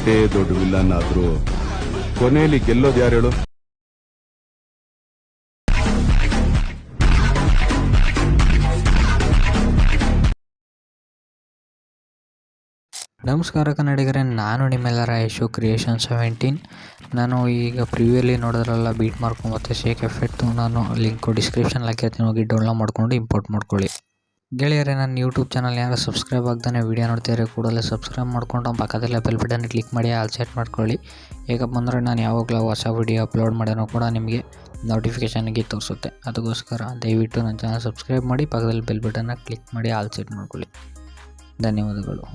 ಎಷ್ಟೇ ದೊಡ್ಡ ವಿಲನ್ ಆದ್ರೂ ಕೊನೆಯಲ್ಲಿ ಗೆಲ್ಲೋದು ಯಾರು ಹೇಳು? ನಮಸ್ಕಾರ ಕನ್ನಡಿಗರೇ, ನಾನು ನಿಮ್ಮೆಲ್ಲರ ಯಶು ಕ್ರಿಯೇಷನ್ 17. ನಾನು ಈಗ ಪ್ರಿವ್ಯೂಲಿ ನೋಡೋದ್ರಲ್ಲ ಬೀಟ್ ಮಾರ್ಕು ಮತ್ತು ಶೇಕ್ ಎಫೆಕ್ಟು. ನಾನು ಲಿಂಕು ಡಿಸ್ಕ್ರಿಪ್ಷನ್ ಹಾಕಿರ್ತೀನಿ, ಹೋಗಿ ಡೌನ್ಲೋಡ್ ಮಾಡ್ಕೊಂಡು ಇಂಪೋರ್ಟ್ ಮಾಡ್ಕೊಳ್ಳಿ. ಗೆಳೆಯರೇ, ನನ್ನ ಯೂಟ್ಯೂಬ್ ಚಾನಲ್ ಯಾರು ಸಬ್ಸ್ಕ್ರೈಬ್ ಆಗ್ತಾನೆ ವೀಡಿಯೋ ನೋಡ್ತಿದ್ರೆ ಕೂಡಲೇ ಸಬ್ಸ್ಕ್ರೈಬ್ ಮಾಡ್ಕೊಂಡು ಪಕ್ಕದಲ್ಲೇ ಬೆಲ್ ಬಟನ್ ಕ್ಲಿಕ್ ಮಾಡಿ ಆಲ್ ಸೆಟ್ ಮಾಡ್ಕೊಳ್ಳಿ. ಹೇಗಪ್ಪ ಅಂದರೆ ನಾನು ಯಾವಾಗಲೂ ಹೊಸ ವೀಡಿಯೋ ಅಪ್ಲೋಡ್ ಮಾಡೋನು ಕೂಡ ನಿಮಗೆ ನೋಟಿಫಿಕೇಷನ್ಗೆ ತೋರಿಸುತ್ತೆ. ಅದಕ್ಕೋಸ್ಕರ ದಯವಿಟ್ಟು ನನ್ನ ಚಾನಲ್ ಸಬ್ಸ್ಕ್ರೈಬ್ ಮಾಡಿ, ಪಕ್ಕದಲ್ಲಿ ಬೆಲ್ ಬಟನ್ನ ಕ್ಲಿಕ್ ಮಾಡಿ ಆಲ್ ಸೆಟ್ ಮಾಡ್ಕೊಳ್ಳಿ. ಧನ್ಯವಾದಗಳು.